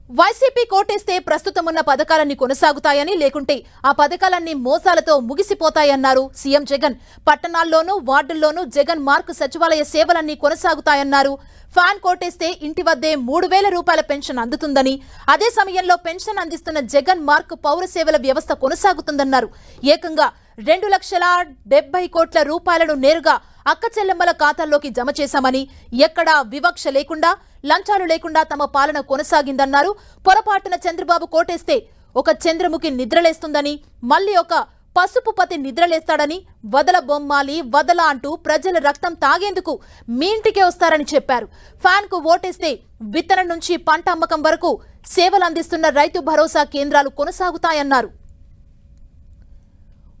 YCP కోటేస్తే ప్రస్తుతమున్న పథకాలన్నీ కొనసాగుతాయని లేకుంటే ఆ పథకాలన్నీ మోసాలతో ముగిసిపోతాయన్నారు సీఎం జగన్. పట్టణాల్లోనూ వార్డుల్లోనూ జగన్ మార్క్ సచివాలయ సేవలన్నీ కొనసాగుతాయన్నారు. ఫ్యాన్ కోటేస్తే ఇంటి వద్దే 3000 రూపాయల పెన్షన్ అందుతుందని, అదే సమయంలో పెన్షన్ అందిస్తున్న జగన్ మార్క్ పౌర సేవల వ్యవస్థ కొనసాగుతుందన్నారు. ఏకంగా 2,70 కోట్ల రూపాయలను నేరుగా అక్క చెల్లెమ్మల ఖాతాల్లోకి జమ చేశామని, ఎక్కడా వివక్ష లేకుండా లంచాలు లేకుండా తమ పాలన కొనసాగిందన్నారు. పొరపాటున చంద్రబాబు కోటేస్తే ఒక చంద్రముఖి నిద్రలేస్తుందని, మళ్లీ ఒక పసుపు పతి నిద్రలేస్తాడని, వదల బొమ్మాలి వదల అంటూ ప్రజల రక్తం తాగేందుకు మీ ఇంటికే వస్తారని చెప్పారు. ఫ్యాన్ కు ఓటేస్తే విత్తనం నుంచి పంట అమ్మకం వరకు సేవలు అందిస్తున్న రైతు భరోసా కేంద్రాలు కొనసాగుతాయన్నారు.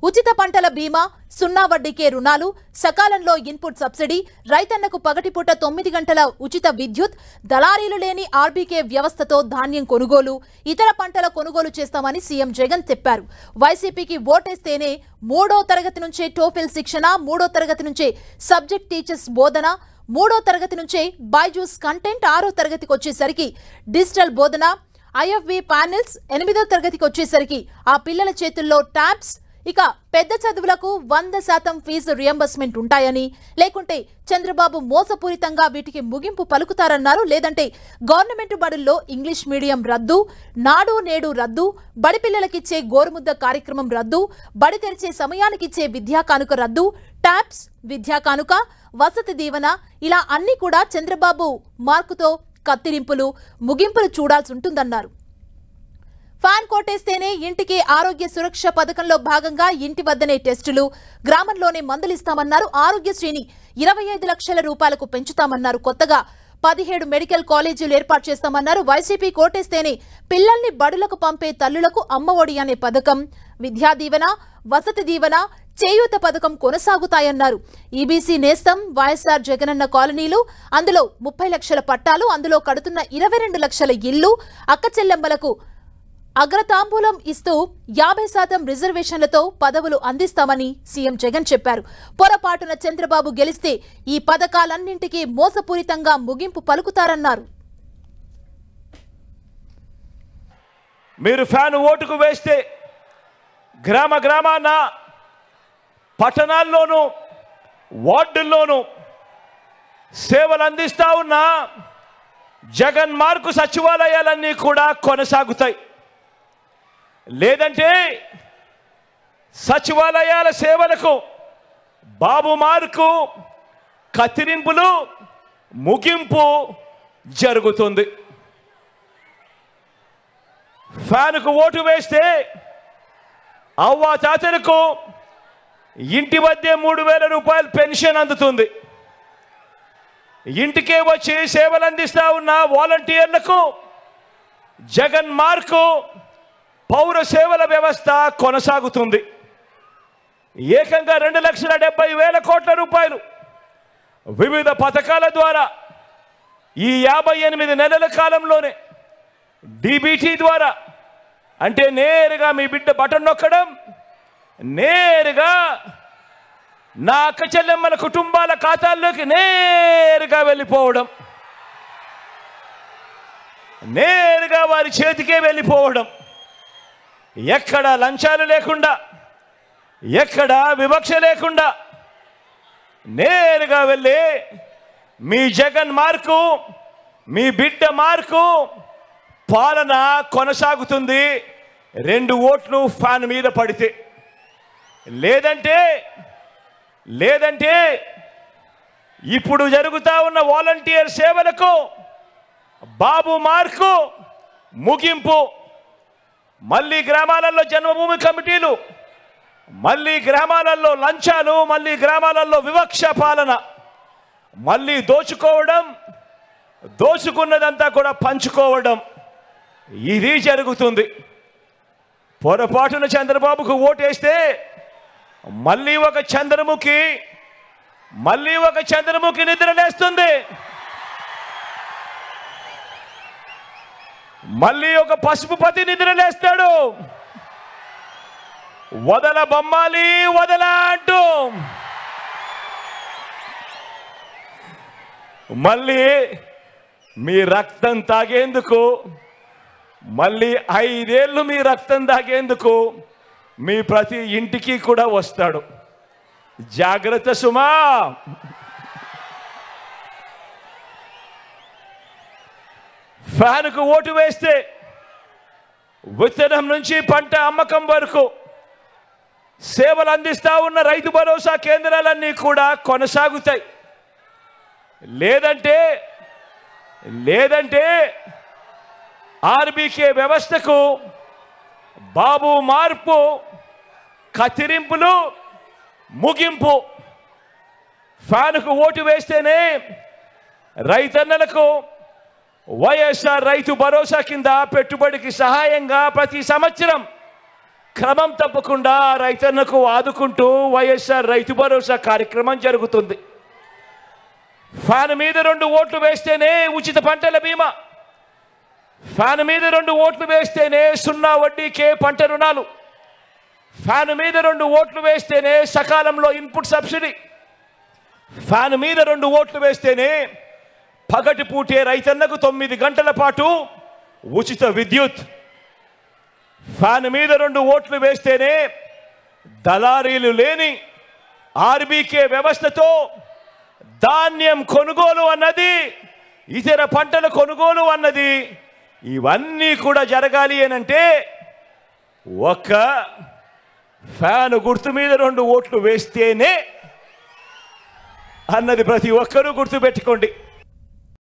ఉచిత పంటల బీమా, 0 వడ్డీకే రుణాలు, సకాలంలో ఇన్పుట్ సబ్సిడీ, రైతన్నకు పగటిపూట 9 గంటల ఉచిత విద్యుత్, దళారీలు లేని ఆర్బీకే వ్యవస్థతో ధాన్యం కొనుగోలు, ఇతర పంటల కొనుగోలు చేస్తామని సీఎం జగన్ చెప్పారు. వైసీపీకి ఓటేస్తేనే 3వ తరగతి నుంచే టోఫెల్ శిక్షణ, 3వ తరగతి నుంచే సబ్జెక్ట్ టీచర్స్ బోధన, 3వ తరగతి నుంచే బైజూస్ కంటెంట్, 6వ తరగతికి వచ్చేసరికి డిజిటల్ బోధన, ఐఎఫ్బి ప్యానెల్స్, 8వ తరగతికి వచ్చేసరికి ఆ పిల్లల చేతుల్లో ట్యాబ్స్, ఇక పెద్ద చదువులకు 100% ఫీజు రియంబర్స్మెంట్ ఉంటాయని, లేకుంటే చంద్రబాబు మోసపూరితంగా వీటికి ముగింపు పలుకుతారన్నారు. లేదంటే గవర్నమెంట్ బడుల్లో ఇంగ్లీష్ మీడియం రద్దు, నాడు నేడు రద్దు, బడి పిల్లలకిచ్చే గోరుముద్ద కార్యక్రమం రద్దు, బడి తెరిచే సమయానికిచ్చే విద్యా కానుక రద్దు, ట్యాబ్స్, విద్యా కానుక, వసతి దీవెన, ఇలా అన్ని కూడా చంద్రబాబు మార్కుతో కత్తిరింపులు ముగింపులు చూడాల్సి ఉంటుందన్నారు. ఫ్యాన్ కోటేస్తేనే ఇంటికి ఆరోగ్య సురక్ష పథకంలో భాగంగా ఇంటి వద్దనే టెస్టులు, గ్రామంలోనే మందులిస్తామన్నారు. ఆరోగ్యశ్రీని 25 లక్షల రూపాయలకు పెంచుతామన్నారు. కొత్తగా 17 మెడికల్ కాలేజీలు ఏర్పాటు చేస్తామన్నారు. వైసీపీ కోటేస్తేనే పిల్లల్ని బడులకు పంపే తల్లులకు అమ్మఒడి అనే పథకం, విద్యా దీవెన, వసతి దీవెన, చేయూత పథకం కొనసాగుతాయన్నారు. ఈబీసీ నేస్తం, వైఎస్ఆర్ జగనన్న కాలనీలు, అందులో 30 లక్షల పట్టాలు, అందులో కడుతున్న 22 లక్షల ఇల్లు, అక్క చెల్లెమ్మలకు అగ్రతాంబూలం ఇస్తూ 50% రిజర్వేషన్లతో పదవులు అందిస్తామని సీఎం జగన్ చెప్పారు. పొరపాటున చంద్రబాబు గెలిస్తే ఈ పథకాలన్నింటికీ మోసపూరితంగా ముగింపు పలుకుతారన్నారు. మీరు ఫ్యాన్ ఓటుకు వేస్తే గ్రామాన పట్టణాల్లోనూ వార్డుల్లోనూ సేవలు అందిస్తా ఉన్న జగన్ మార్కు సచివాలయాలన్నీ కూడా కొనసాగుతాయి. లేదంటే సచివాలయాల సేవలకు బాబు మార్కు కత్తిరింపులు ముగింపు జరుగుతుంది. ఫ్యాన్కు ఓటు వేస్తే అవ్వ తాతలకు ఇంటి వద్దే 3000 రూపాయలు పెన్షన్ అందుతుంది. ఇంటికే వచ్చి సేవలు అందిస్తా ఉన్న వాలంటీర్లకు జగన్ మార్కు పౌర సేవల వ్యవస్థ కొనసాగుతుంది. ఏకంగా 2,70,000 కోట్ల రూపాయలు వివిధ పథకాల ద్వారా ఈ 58 నెలల కాలంలోనే డీబీటీ ద్వారా, అంటే నేరుగా మీ బిడ్డ బటన్ నొక్కడం, నేరుగా నా అక్క చెల్లెమ్మల కుటుంబాల ఖాతాల్లోకి నేరుగా వెళ్ళిపోవడం, నేరుగా వారి చేతికే వెళ్ళిపోవడం, ఎక్కడ లంచాలు లేకుండా, ఎక్కడ వివక్ష లేకుండా నేరుగా వెళ్ళి మీ జగన్ మార్కు, మీ బిడ్డ మార్కు పాలన కొనసాగుతుంది. 2 ఓట్లు ఫ్యాన్ మీద పడితే. లేదంటే ఇప్పుడు జరుగుతా ఉన్న వాలంటీర్ సేవలకు బాబు మార్కు ముగింపు, మళ్ళీ గ్రామాలలో జన్మభూమి కమిటీలు, మళ్ళీ గ్రామాలలో లంచాలు, మళ్ళీ గ్రామాలలో వివక్ష పాలన, మళ్ళీ దోచుకోవడం, దోచుకున్నదంతా కూడా పంచుకోవడం, ఇది జరుగుతుంది. పొరపాటున చంద్రబాబుకు ఓటేస్తే మళ్ళీ ఒక చంద్రముఖి నిద్రలేస్తుంది, మళ్ళీ ఒక పసుపు పతి నిద్రలేస్తాడు. వదల బొమ్మాలి వదల అంటూ మళ్ళీ మీ రక్తం తాగేందుకు మళ్ళీ 5 ఏళ్ళు మీ రక్తం దాగేందుకు మీ ప్రతి ఇంటికి కూడా వస్తాడు. జాగ్రత్త సుమా. ఫ్యాన్కు ఓటు వేస్తే విత్తనం నుంచి పంట అమ్మకం వరకు సేవలు అందిస్తా ఉన్న రైతు భరోసా కేంద్రాలన్నీ కూడా కొనసాగుతాయి. లేదంటే ఆర్బీకే వ్యవస్థకు బాబు మార్పు, కత్తిరింపులు, ముగింపు. ఫ్యాన్కు ఓటు వేస్తేనే రైతన్నలకు వైఎస్ఆర్ రైతు భరోసా కింద పెట్టుబడికి సహాయంగా ప్రతి సంవత్సరం క్రమం తప్పకుండా రైతన్నకు ఆదుకుంటూ వైఎస్ఆర్ రైతు భరోసా కార్యక్రమం జరుగుతుంది. ఫ్యాన్ మీద 2 ఓట్లు వేస్తేనే ఉచిత పంటల బీమా, ఫ్యాన్ మీద 2 ఓట్లు వేస్తేనే 0 వడ్డీకే పంట రుణాలు, ఫ్యాన్ మీద 2 ఓట్లు వేస్తేనే సకాలంలో ఇన్పుట్ సబ్సిడీ, ఫ్యాన్ మీద 2 ఓట్లు వేస్తేనే పగటిపూటే రైతన్నకు 9 గంటల పాటు ఉచిత విద్యుత్, ఫ్యాన్ మీద 2 ఓట్లు వేస్తేనే దళారీలు లేని ఆర్బీకే వ్యవస్థతో ధాన్యం కొనుగోలు అన్నది, ఇతర పంటల కొనుగోలు అన్నది, ఇవన్నీ కూడా జరగాలి అనంటే ఒక్క ఫ్యాన్ గుర్తు మీద 2 ఓట్లు వేస్తేనే అన్నది ప్రతి ఒక్కరూ గుర్తుపెట్టుకోండి.